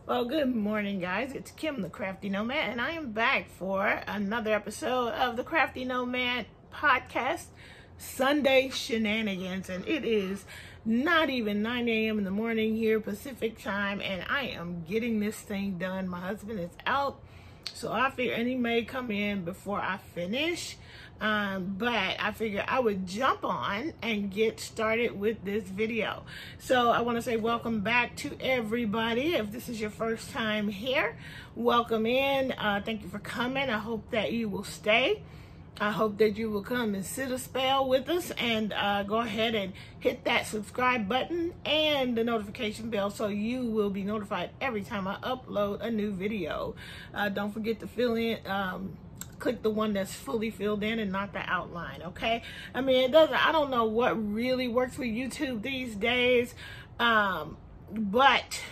Well, good morning, guys. It's Kim, the Crafty Nomad, and I am back for another episode of the Crafty Nomad podcast, Sunday Shenanigans. And it is not even 9 a.m. in the morning here, Pacific time, and I am getting this thing done. My husband is out, so I figure, and he may come in before I finish. But I figured I would jump on and get started with this video. So I want to say welcome back to everybody. If this is your first time here, welcome in. Thank you for coming. I hope that you will stay. I hope that you will come and sit a spell with us and go ahead and hit that subscribe button and the notification bell so you will be notified every time I upload a new video. Don't forget to fill in, click the one that's fully filled in and not the outline, okay? I mean, I don't know what really works with YouTube these days, but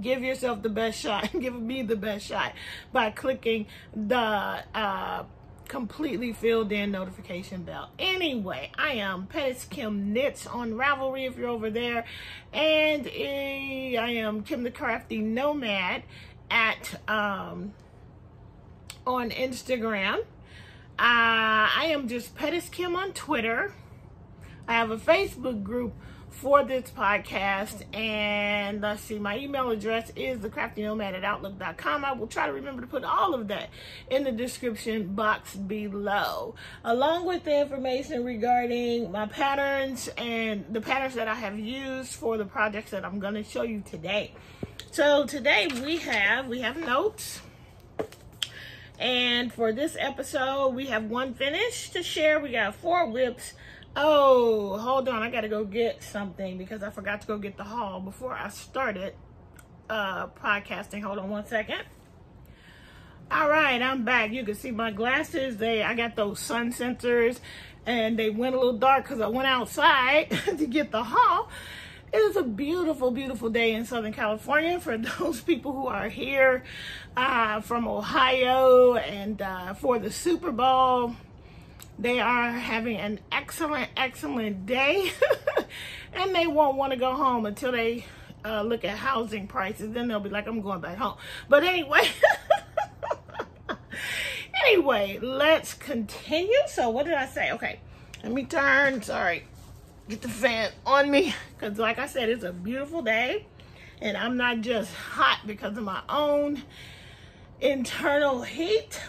give yourself the best shot. Give me the best shot by clicking the completely filled in notification bell. Anyway, I am pettiskimknits on Ravelry if you're over there, and I am Kim the Crafty Nomad at on Instagram. I am just pettiskim on Twitter. I have a Facebook group for this podcast, and let's see, my email address is thecraftynomad@outlook.com. I will try to remember to put all of that in the description box below, along with the information regarding my patterns and the patterns that I have used for the projects that I'm going to show you today. So today we have notes. And for this episode, we have one finish to share. We got 4 whips. Oh, hold on. I got to go get something because I forgot to go get the haul before I started podcasting. Hold on one second. All right, I'm back. You can see my glasses. I got those sun sensors, and they went a little dark because I went outside to get the haul. It is a beautiful, beautiful day in Southern California. For those people who are here from Ohio and for the Super Bowl, they are having an excellent, excellent day. And they won't want to go home until they look at housing prices. Then they'll be like, I'm going back home. But anyway, let's continue. So what did I say? Okay, let me turn. Sorry. Get the fan on me, because like I said, it's a beautiful day, and I'm not just hot because of my own internal heat,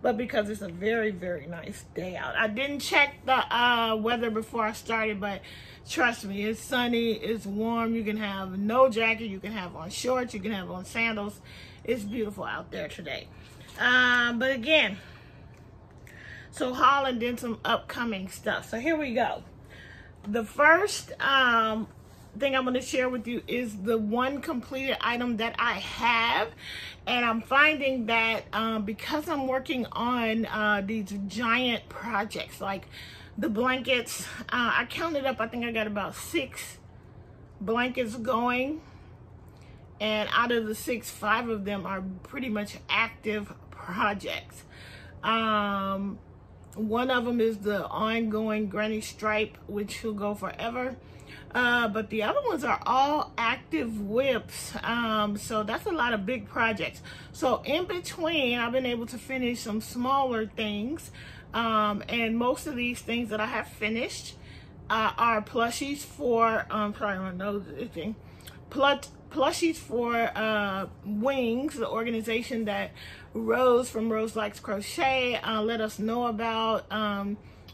but because it's a very, very nice day out. I didn't check the weather before I started, but trust me, it's sunny, it's warm. You can have no jacket, you can have on shorts, you can have on sandals. It's beautiful out there today. But again, so haul and then some upcoming stuff. So here we go. The first thing I'm going to share with you is the one completed item that I have. And I'm finding that because I'm working on these giant projects, like the blankets, I counted up, I think I got about 6 blankets going. And out of the 6, 5 of them are pretty much active projects. One of them is the ongoing granny stripe, which will go forever. But the other ones are all active whips. So that's a lot of big projects. So in between, I've been able to finish some smaller things. And most of these things that I have finished are plushies for, sorry, my nose is itching. Plushies for Wings, the organization that Rose from Rose Likes Crochet let us know about.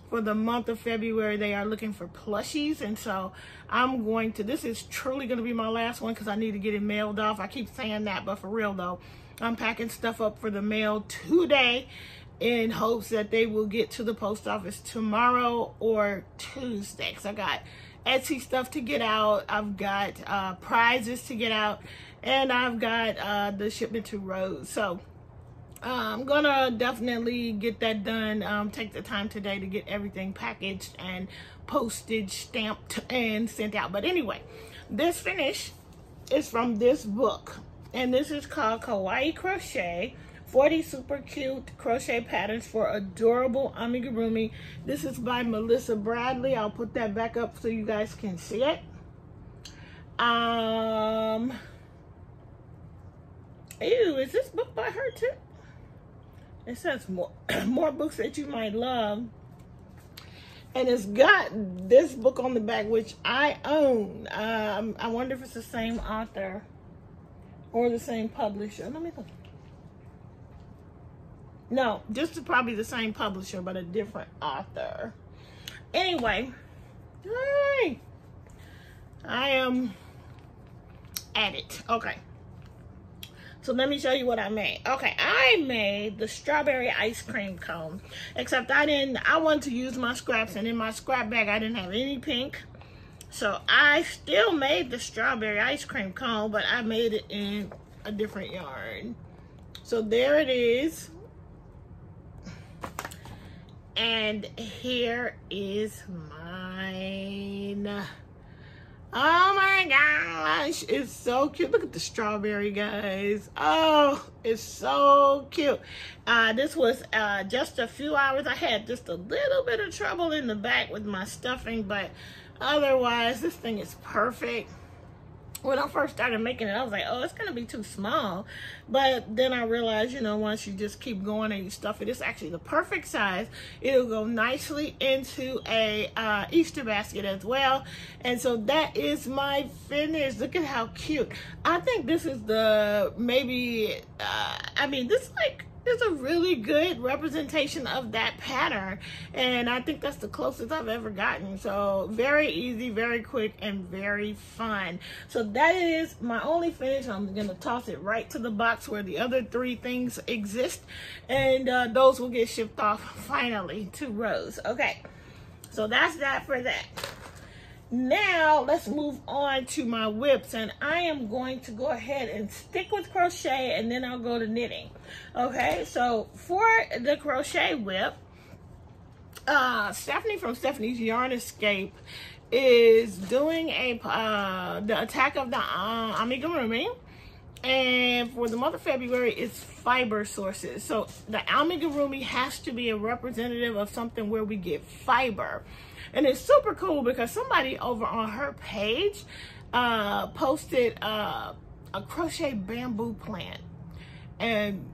For the month of February, they are looking for plushies, and so I'm going to, this is truly going to be my last one because I need to get it mailed off. I keep saying that, but for real though, I'm packing stuff up for the mail today in hopes that they will get to the post office tomorrow or Tuesday, because I got Etsy stuff to get out, I've got prizes to get out, and I've got the shipment to Rose. So I'm gonna definitely get that done. Take the time today to get everything packaged and postage stamped and sent out. But anyway, this finish is from this book, and this is called Kawaii Crochet, 40 super cute crochet patterns for adorable amigurumi. This is by Melissa Bradley. I'll put that back up so you guys can see it. Ew, is this book by her too? It says more books that you might love. And it's got this book on the back, which I own. I wonder if it's the same author or the same publisher. Let me look. No, just probably the same publisher, but a different author. Anyway, hi. I am at it. Okay. So let me show you what I made. Okay, I made the strawberry ice cream cone. Except I wanted to use my scraps, and in my scrap bag I didn't have any pink. So I still made the strawberry ice cream cone, but I made it in a different yarn. So there it is. And here is mine. Oh my gosh, it's so cute. Look at the strawberry, guys. Oh, it's so cute. This was just a few hours. I had just a little bit of trouble in the back with my stuffing, but otherwise, this thing is perfect. When I first started making it, I was like, oh, it's gonna be too small. But then I realized, you know, once you just keep going and you stuff it, it's actually the perfect size. It'll go nicely into a Easter basket as well. And so that is my finish. Look at how cute. I think this is the, maybe, I mean, this is a really good representation of that pattern, and I think that's the closest I've ever gotten. So very easy, very quick, and very fun. So that is my only finish. I'm gonna toss it right to the box where the other 3 things exist, and those will get shipped off finally to Rose. Okay, so that's that for that. Now let's move on to my whips, and I am going to go ahead and stick with crochet, and then I'll go to knitting. Okay, so for the crochet whip, Stephanie from Stephanie's Yarn Escape is doing the attack of the amigurumi, and for the month of February it's fiber sources. So the amigurumi has to be a representative of something where we get fiber. And it's super cool because somebody over on her page posted a crochet bamboo plant. And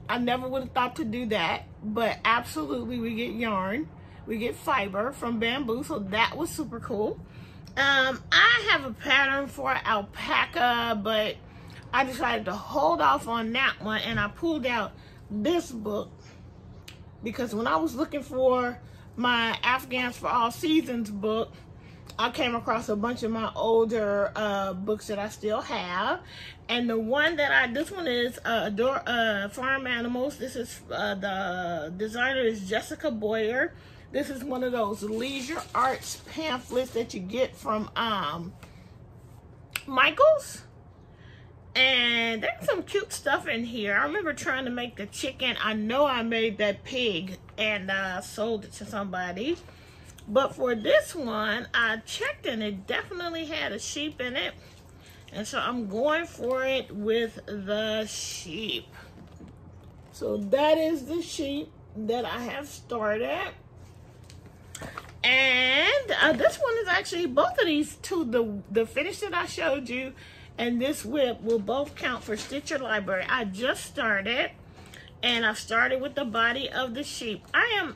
I never would have thought to do that, but absolutely we get yarn, we get fiber from bamboo, so that was super cool. I have a pattern for alpaca, but I decided to hold off on that one, and I pulled out this book because when I was looking for my Afghans for All Seasons book, I came across a bunch of my older books that I still have. And the one that this one is Farm Animals. This is, the designer is Jessica Boyer. This is one of those leisure arts pamphlets that you get from Michael's. And there's some cute stuff in here. I remember trying to make the chicken. I know I made that pig and sold it to somebody. But for this one, I checked and it definitely had a sheep in it. And so I'm going for it with the sheep. So that is the sheep that I have started. And this one is actually, both of these two, the finish that I showed you and this whip will both count for Stitch Your Library. I just started, and I've started with the body of the sheep. I am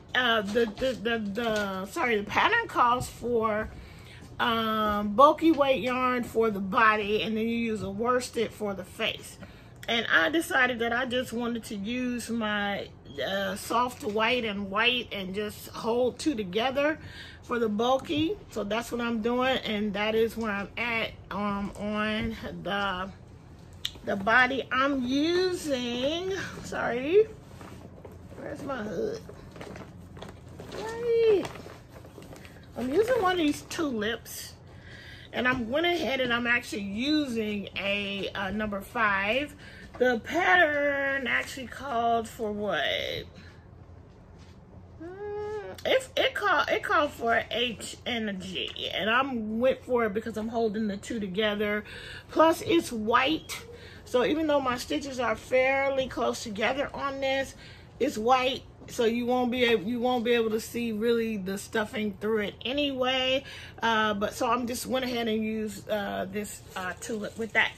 the pattern calls for bulky weight yarn for the body, and then you use a worsted for the face. And I decided that I just wanted to use my soft white and just hold 2 together for the bulky. So that's what I'm doing, and that is where I'm at on the body. I'm using, sorry, where's my hood? Right. I'm using one of these tulips, and I went ahead and I'm actually using a number 5. The pattern actually called for what? It called for an H and a G, and I went for it because I'm holding the 2 together. Plus, it's white, so even though my stitches are fairly close together on this, it's white, so you won't be able to see really the stuffing through it anyway. But so I'm just went ahead and used this tool with that.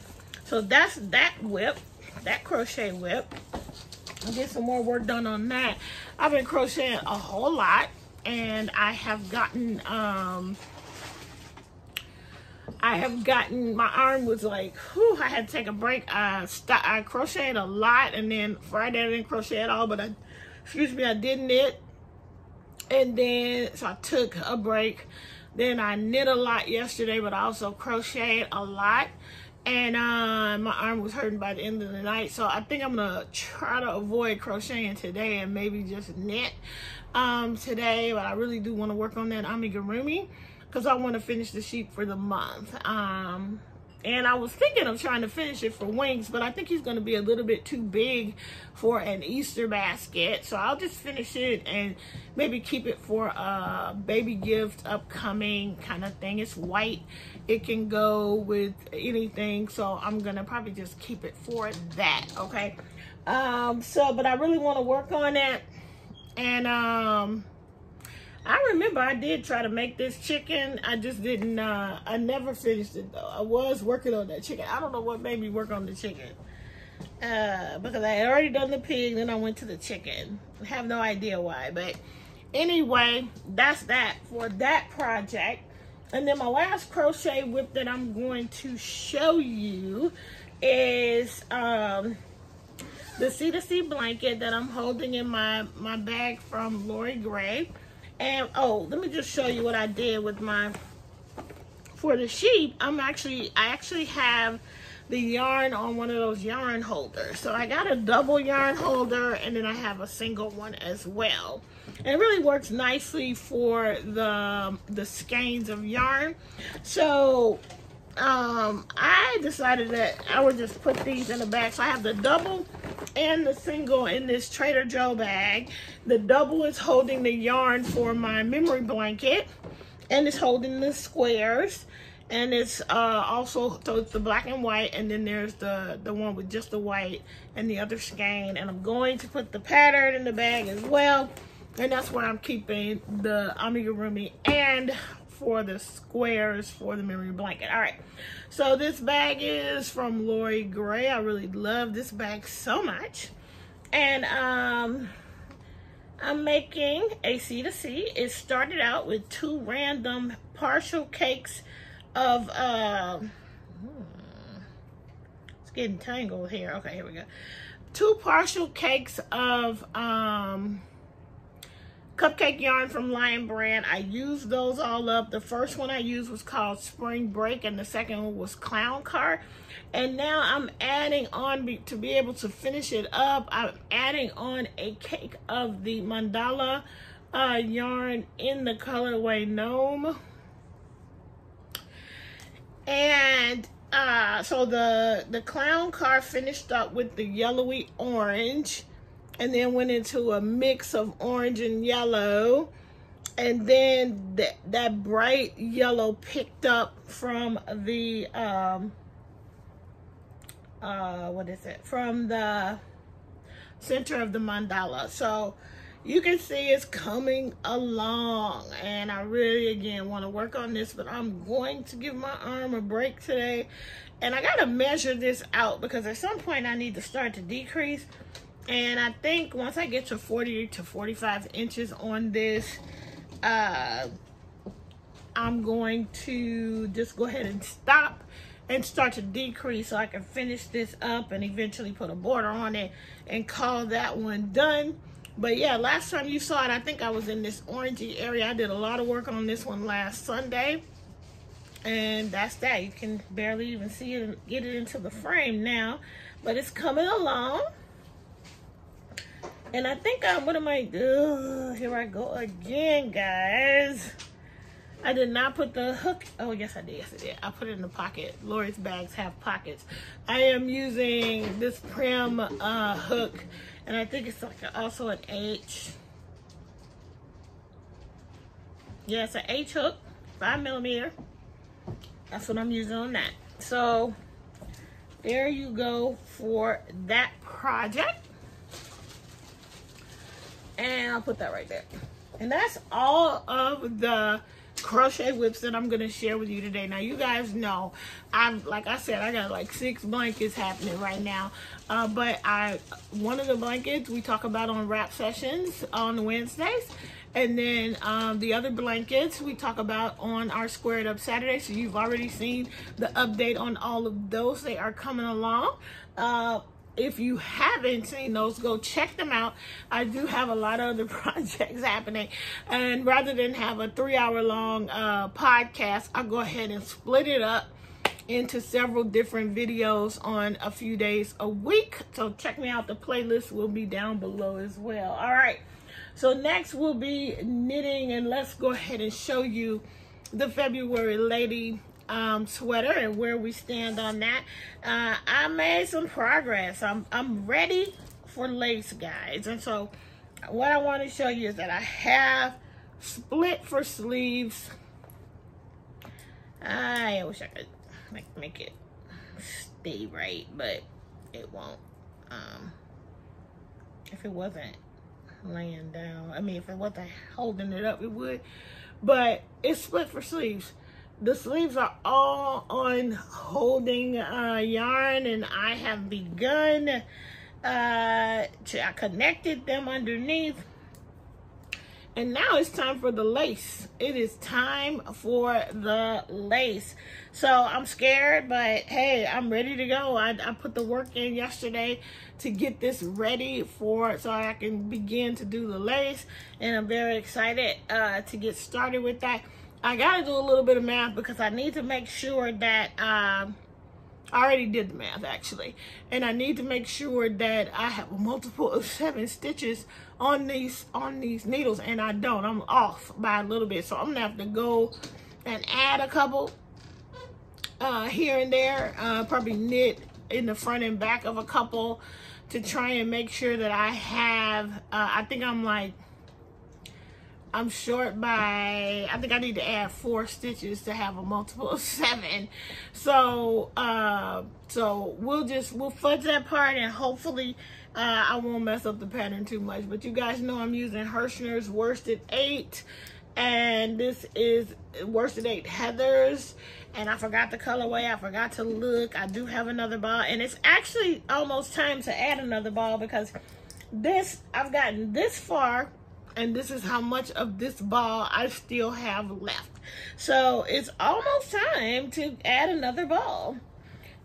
So that's that whip, that crochet whip. I'll get some more work done on that. I've been crocheting a whole lot, and I have gotten my arm was like, whew, I had to take a break. I crocheted a lot, and then Friday I didn't crochet at all, but I did knit. And then, so I took a break. Then I knit a lot yesterday, but I also crocheted a lot. And my arm was hurting by the end of the night. So I think I'm gonna try to avoid crocheting today and maybe just knit today. But I really do want to work on that amigurumi, because I want to finish the sheep for the month. And I was thinking of trying to finish it for wings, but I think he's going to be a little bit too big for an Easter basket. So I'll just finish it and maybe keep it for a baby gift upcoming kind of thing. It's white. It can go with anything. So I'm going to probably just keep it for that. Okay. But I really want to work on it. And, I remember I did try to make this chicken. I just didn't, I never finished it though. I was working on that chicken. I don't know what made me work on the chicken. Because I had already done the pig, then I went to the chicken. I have no idea why. But anyway, that's that for that project. And then my last crochet whip that I'm going to show you is the C2C blanket that I'm holding in my bag from Lori Gray. And oh, let me just show you what I did with for the sheep. I actually have the yarn on one of those yarn holders. So I got a double yarn holder, and then I have a single one as well. And it really works nicely for the skeins of yarn. So I decided that I would just put these in the bag. So I have the double and the single in this Trader Joe bag. The double is holding the yarn for my memory blanket, and it's holding the squares, and it's also, so it's the black and white, and then there's the one with just the white and the other skein. And I'm going to put the pattern in the bag as well, and that's where I'm keeping the amigurumi and for the squares for the memory blanket. All right, so this bag is from Lori Gray. I really love this bag so much. And I'm making a C2C. It started out with 2 random partial cakes of it's getting tangled here. Okay, here we go. 2 partial cakes of cupcake yarn from Lion Brand. I used those all up. The first one I used was called Spring Break, and the second one was Clown Car. And now I'm adding on, to be able to finish it up, I'm adding on a cake of the mandala yarn in the colorway Gnome. And so the Clown Car finished up with the yellowy orange, and then went into a mix of orange and yellow, and then that bright yellow picked up from the from the center of the mandala. So you can see it's coming along, and I really again want to work on this, but I'm going to give my arm a break today. And I gotta measure this out, because at some point I need to start to decrease. And I think once I get to 40 to 45 inches on this, I'm going to just go ahead and stop and start to decrease, so I can finish this up and eventually put a border on it and call that one done. But yeah, last time you saw it, I think I was in this orangey area. I did a lot of work on this one last Sunday. And that's that. You can barely even see it and get it into the frame now. But it's coming along. And I think what am I doing? Here I go again, guys. I did not put the hook. Oh, yes, I did. Yes, I did. I put it in the pocket. Lori's bags have pockets. I am using this Prim hook, and I think it's like also an H. Yeah, it's an H hook, 5mm. That's what I'm using on that. So there you go for that project. And I'll put that right there. And that's all of the crochet whips that I'm gonna share with you today. Now you guys know like I said, I got like 6 blankets happening right now, but one of the blankets we talk about on wrap sessions on Wednesdays, and then the other blankets we talk about on our Squared Up Saturday. So you've already seen the update on all of those. They are coming along. If you haven't seen those, go check them out. I do have a lot of other projects happening. And rather than have a 3-hour-long podcast, I'll go ahead and split it up into several different videos on a few days a week. So check me out. The playlist will be down below as well. All right. So next we'll be knitting, and let's go ahead and show you the February lady sweater and where we stand on that. I made some progress. I'm ready for lace, guys. And so what I want to show you is that I have split for sleeves. I wish I could make it stay right, but it won't. If it wasn't laying down, I mean, if it wasn't holding it up, it would. But it's split for sleeves. The sleeves are all on holding yarn, and I have begun I connected them underneath, and now it's time for the lace. It is time for the lace. So I'm scared, but hey, I'm ready to go. I put the work in yesterday to get this ready so I can begin to do the lace, and I'm very excited to get started with that. I gotta do a little bit of math because I need to make sure that I already did the math actually, and I need to make sure that I have a multiple of 7 stitches on these needles, and I don't. I'm off by a little bit, so I'm gonna have to go and add a couple here and there. Probably knit in the front and back of a couple to try and make sure that I have. I think I'm short by, I think I need to add 4 stitches to have a multiple of 7. So, we'll fudge that part, and hopefully I won't mess up the pattern too much. But you guys know I'm using Hirschner's Worsted 8, and this is Worsted 8 Heathers, and I forgot the colorway. I forgot to look. I do have another ball, and it's actually almost time to add another ball because I've gotten this far, and this is how much of this ball I still have left. So it's almost time to add another ball.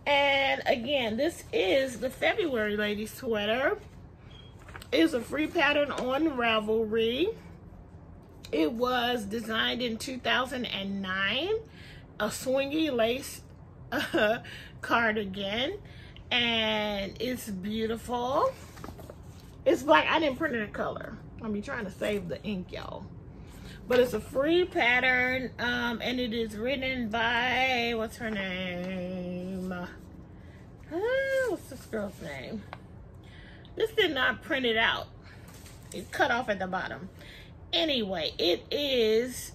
And again, this is the February lady sweater. It's a free pattern on Ravelry. It was designed in 2009. A swingy lace cardigan. And it's beautiful. It's black. I didn't print it in color. I'm trying to save the ink, y'all. But it's a free pattern, and it is written by, what's her name? What's this girl's name? This did not print it out. It cut off at the bottom. Anyway, it is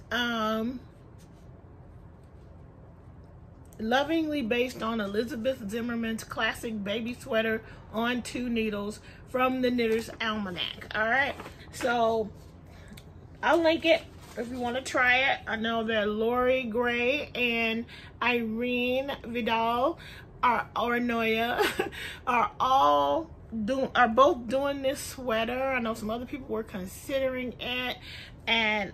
lovingly based on Elizabeth Zimmerman's classic baby sweater on 2 needles from the Knitter's Almanac. All right, so I'll link it if you want to try it. I know that Lori Gray and Irene Vidal are both doing this sweater. I know some other people were considering it, and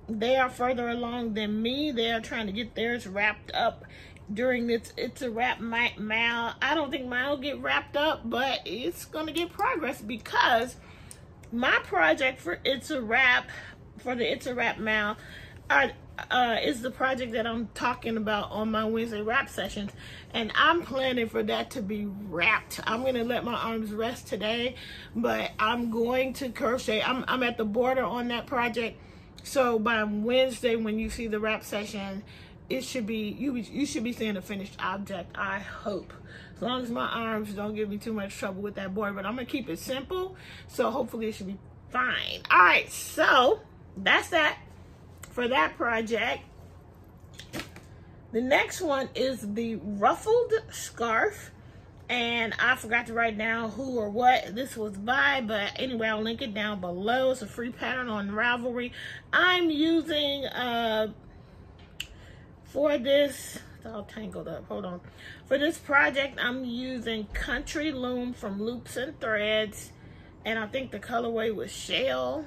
they are further along than me. They are trying to get theirs wrapped up during this It's a Wrap Mal. I don't think mine will get wrapped up, but it's gonna get progress because my project for the It's a Wrap Mal is the project that I'm talking about on my Wednesday wrap sessions, and I'm planning for that to be wrapped. I'm gonna let my arms rest today, but I'm going to crochet. I'm at the border on that project, so by Wednesday when you see the wrap session, it should be, you should be seeing a finished object, I hope. As long as my arms don't give me too much trouble with that border, but I'm gonna keep it simple, so hopefully it should be fine. All right, so that's that for that project. The next one is the Ruffled scarf. And I forgot to write down who or what this was by, but anyway, I'll link it down below. It's a free pattern on Ravelry. I'm using, for this, it's all tangled up, hold on. For this project, I'm using Country Loom from Loops and Threads. And I think the colorway was Shell.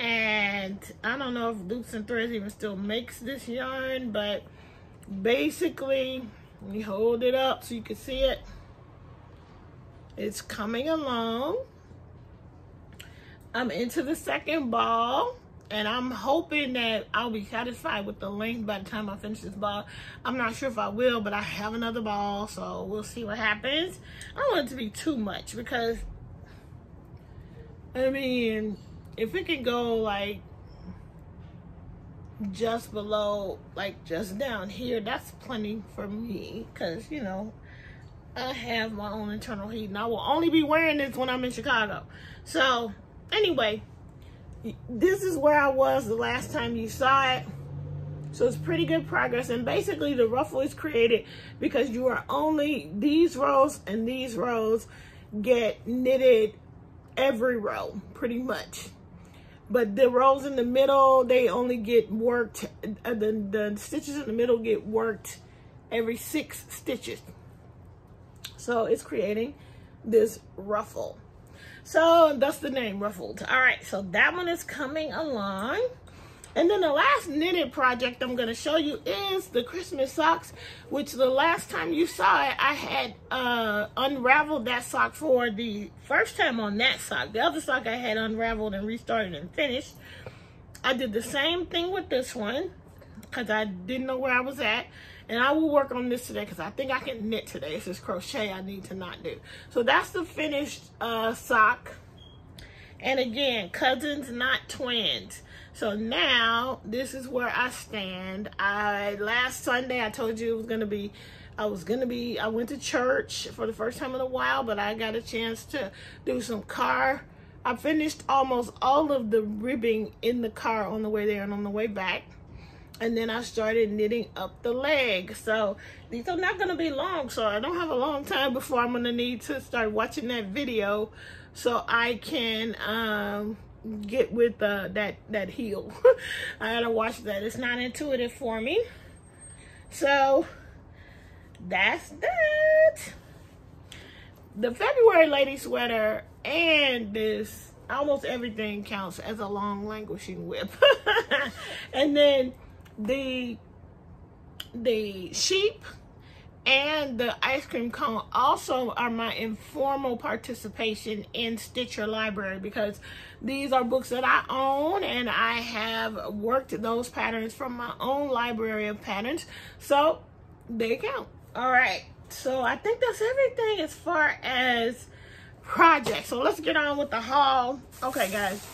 And I don't know if Loops and Threads even still makes this yarn, but basically, let me hold it up so you can see it. It's coming along. I'm into the second ball, and I'm hoping that I'll be satisfied with the length by the time I finish this ball. I'm not sure if I will, but I have another ball, so we'll see what happens. I don't want it to be too much because, I mean, if it can go like just below, like just down here, that's plenty for me, because you know I have my own internal heat and I will only be wearing this when I'm in Chicago. So anyway, this is where I was the last time you saw it, so it's pretty good progress. And basically the ruffle is created because you are only, these rows and these rows get knitted every row pretty much. But the rows in the middle, they only get worked, the stitches in the middle get worked every 6 stitches. So it's creating this ruffle. So that's the name, Ruffled. All right, so that one is coming along. And then the last knitted project I'm going to show you is the Christmas socks, which the last time you saw it, I had unraveled that sock for the first time on that sock. The other sock I had unraveled and restarted and finished. I did the same thing with this one because I didn't know where I was at. And I will work on this today because I think I can knit today. It's just crochet I need to not do. So that's the finished sock. And again, cousins, not twins. So now this is where I stand. Last Sunday I told you it was gonna be, I went to church for the first time in a while, but I got a chance to do some car. I finished almost all of the ribbing in the car on the way there and on the way back. And then I started knitting up the leg. So these are not gonna be long, so I don't have a long time before I'm gonna need to start watching that video so I can get with that heel. I gotta watch that. It's not intuitive for me. So that's that. The February lady sweater and this, almost everything counts as a long languishing whip. And then the sheep and the ice cream cone also are my informal participation in Stitch Your Library, because these are books that I own and I have worked those patterns from my own library of patterns, so they count. All right, so I think that's everything as far as projects. So let's get on with the haul. Okay guys,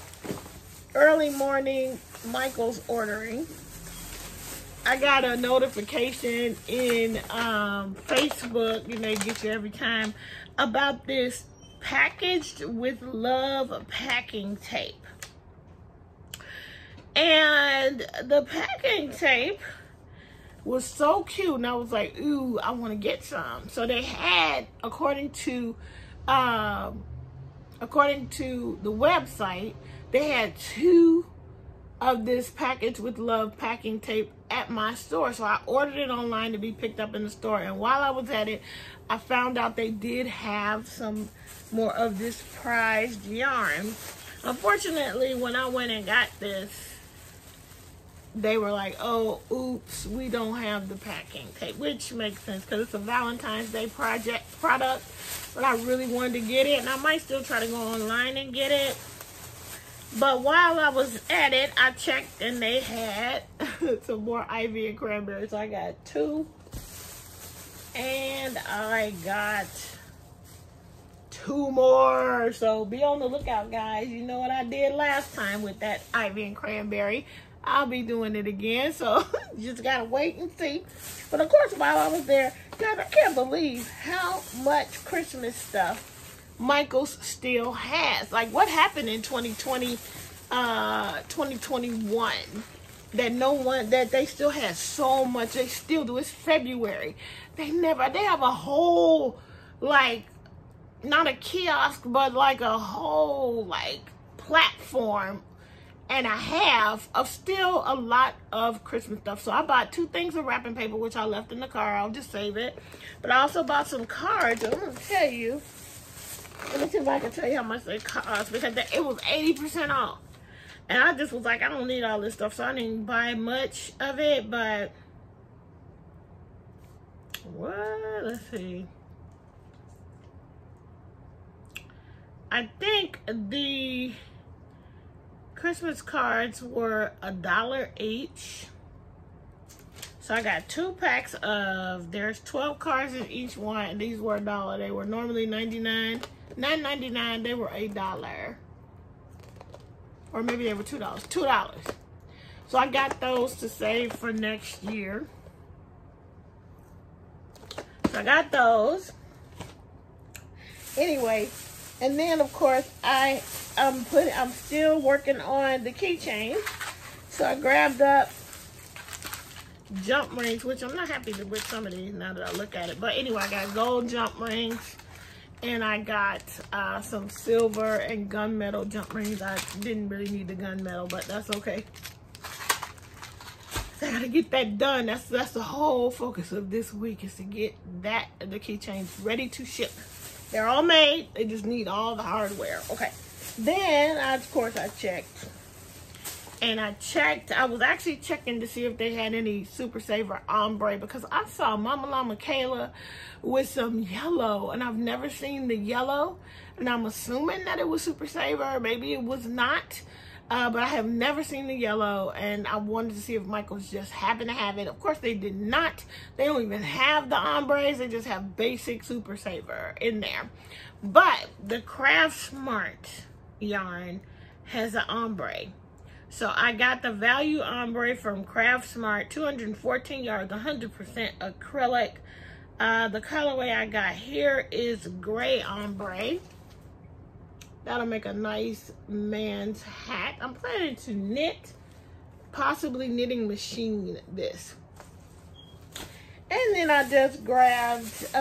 early morning, Michael's ordering. I got a notification in Facebook, you know, get you every time, about this packaged with love packing tape. And the packing tape was so cute, and I was like, ooh, I want to get some. So they had, according to the website, they had 2 of this package with love packing tape at my store. So I ordered it online to be picked up in the store, and while I was at it, I found out they did have some more of this prized yarn. Unfortunately, when I went and got this, they were like, oh, oops, we don't have the packing tape, which makes sense because it's a Valentine's Day product, but I really wanted to get it, and I might still try to go online and get it. But while I was at it, I checked and they had some more ivy and cranberry. So I got 2. And I got 2 more. So be on the lookout, guys. You know what I did last time with that ivy and cranberry. I'll be doing it again. So you just gotta wait and see. But of course, while I was there, God, I can't believe how much Christmas stuff Michael's still has. Like, what happened in 2020, 2021? that no one, that they still had so much. They still do. It's February. They have a whole, like, not a kiosk, but like a whole, like, platform and a half of still a lot of Christmas stuff. So I bought 2 things of wrapping paper, which I left in the car. I'll just save it. But I also bought some cards. I'm going to tell you. Let me see if I can tell you how much they cost, because it was 80% off. And I just was like, I don't need all this stuff, so I didn't buy much of it. But what? Let's see. I think the Christmas cards were $1 each. So I got 2 packs of, there's 12 cards in each one, and these were $1. They were normally $9.99. They were $8. Or maybe they were $2. $2. So I got those to save for next year. So I got those. Anyway, and then of course I'm still working on the keychain. So I grabbed up jump rings, which I'm not happy with some of these now that I look at it. But anyway, I got gold jump rings. And I got some silver and gunmetal jump rings. I didn't really need the gunmetal, but that's okay. So I gotta get that done. That's the whole focus of this week, is to get the keychains ready to ship. They're all made. They just need all the hardware. Okay. Then, of course, I checked. And I was actually checking to see if they had any Super Saver ombre, because I saw Mama Llama Kayla with some yellow, and I've never seen the yellow, and I'm assuming that it was Super Saver. Maybe it was not, but I have never seen the yellow, and I wanted to see if Michael's just happened to have it. Of course, they did not. They don't even have the ombres. They just have basic Super Saver in there. But the Craft Smart yarn has an ombre. So I got the Value Ombre from Craft Smart, 214 yards, 100% acrylic. The colorway I got here is gray ombre. That'll make a nice man's hat. I'm planning to knit, possibly knitting machine this. And then I just grabbed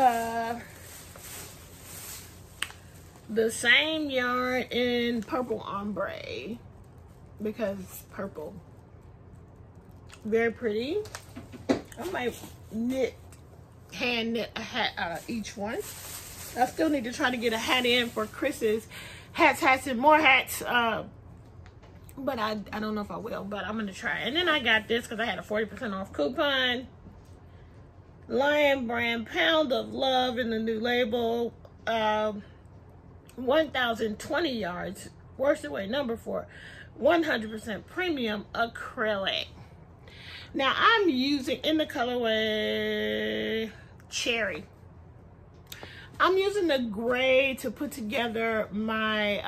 the same yarn in purple ombre, because purple, very pretty. I might hand knit a hat out of each one. I still need to try to get a hat in for Chris's hats, and more hats. But I don't know if I will, but I'm gonna try. And then I got this because I had a 40% off coupon. Lion Brand Pound of Love in the new label. 1,020 yards. Worsted weight number 4. 100% premium acrylic. Now I'm using, in the colorway Cherry, I'm using the gray to put together my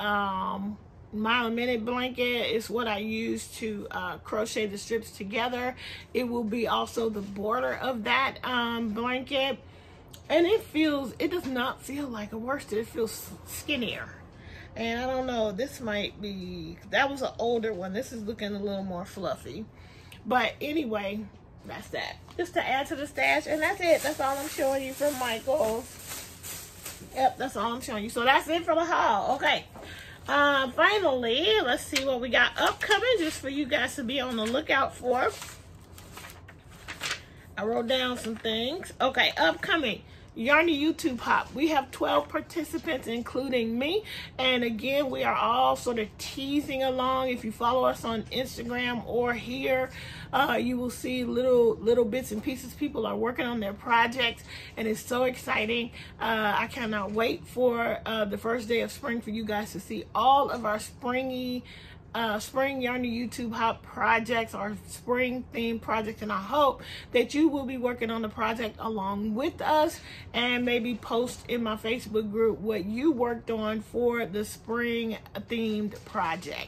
mile a minute blanket. Is what I use to crochet the strips together. It will be also the border of that blanket, and it does not feel like a worsted. It feels skinnier. And I don't know, this might be, that was an older one. This is looking a little more fluffy. But anyway, that's that. Just to add to the stash. And that's it. That's all I'm showing you from Michael's. Yep, that's all I'm showing you. So that's it for the haul. Okay. Finally, let's see what we got upcoming, just for you guys to be on the lookout for. I wrote down some things. Okay, upcoming. Yarny YouTube Hop. We have 12 participants, including me. And again, we are all sort of teasing along. If you follow us on Instagram or here, you will see little bits and pieces. People are working on their projects, and it's so exciting. I cannot wait for the first day of spring for you guys to see all of our spring Yarny YouTube Hop projects, our spring themed projects, and I hope that you will be working on the project along with us, and maybe post in my Facebook group what you worked on for the spring themed project.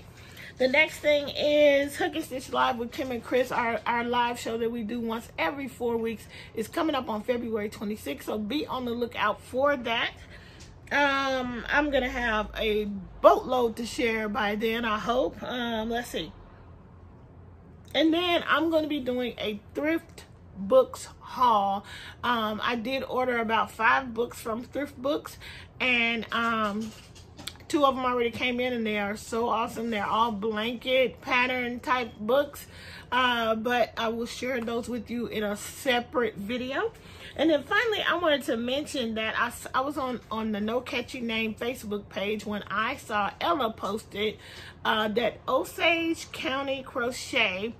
The next thing is Hook and Stitch Live with Kim and Chris. Our live show that we do once every 4 weeks is coming up on February 26th, so be on the lookout for that. I'm gonna have a boatload to share by then, I hope. Let's see. And then I'm going to be doing a thrift books haul. I did order about 5 books from Thrift Books, and 2 of them already came in, and they are so awesome. They're all blanket pattern type books, but I will share those with you in a separate video. And then finally, I wanted to mention that I was on the No Catchy Name Facebook page when I saw Ella posted that Osage County Crochet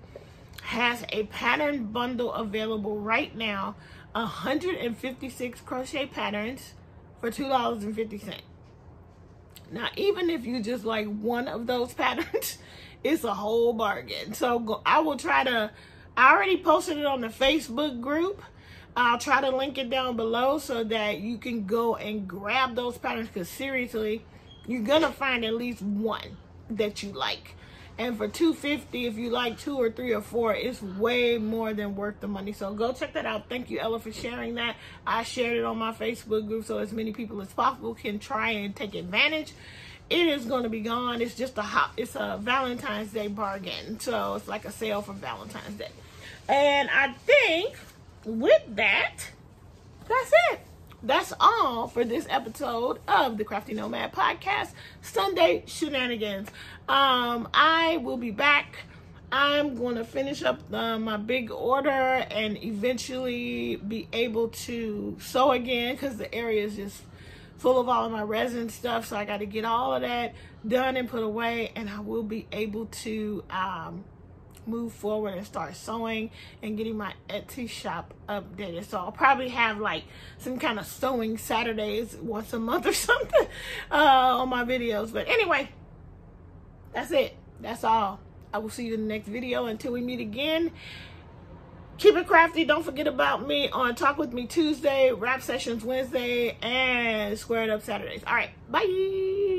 has a pattern bundle available right now, 156 crochet patterns for $2.50. Now, even if you just like one of those patterns, it's a whole bargain. So I will try to, I already posted it on the Facebook group. I'll try to link it down below so that you can go and grab those patterns, because seriously, you're gonna find at least one that you like. And for $2.50, if you like 2 or 3 or 4, it's way more than worth the money. So go check that out. Thank you, Ella, for sharing that. I shared it on my Facebook group so as many people as possible can try and take advantage. It is going to be gone. It's just it's a Valentine's Day bargain. So it's like a sale for Valentine's Day. And I think with that, that's it. That's all for this episode of the Crafty Nomad Podcast, Sunday Shenanigans. I will be back. I'm going to finish up my big order and eventually be able to sew again, because the area is just full of all of my resin stuff. So I got to get all of that done and put away, and I will be able to move forward and start sewing and getting my Etsy shop updated. So I'll probably have like some kind of sewing Saturdays once a month or something on my videos. But anyway, that's it. That's all. I will see you in the next video. Until we meet again, keep it crafty. Don't forget about me on Talk With Me Tuesday, Rap Sessions Wednesday, and Square It Up Saturdays. All right, bye.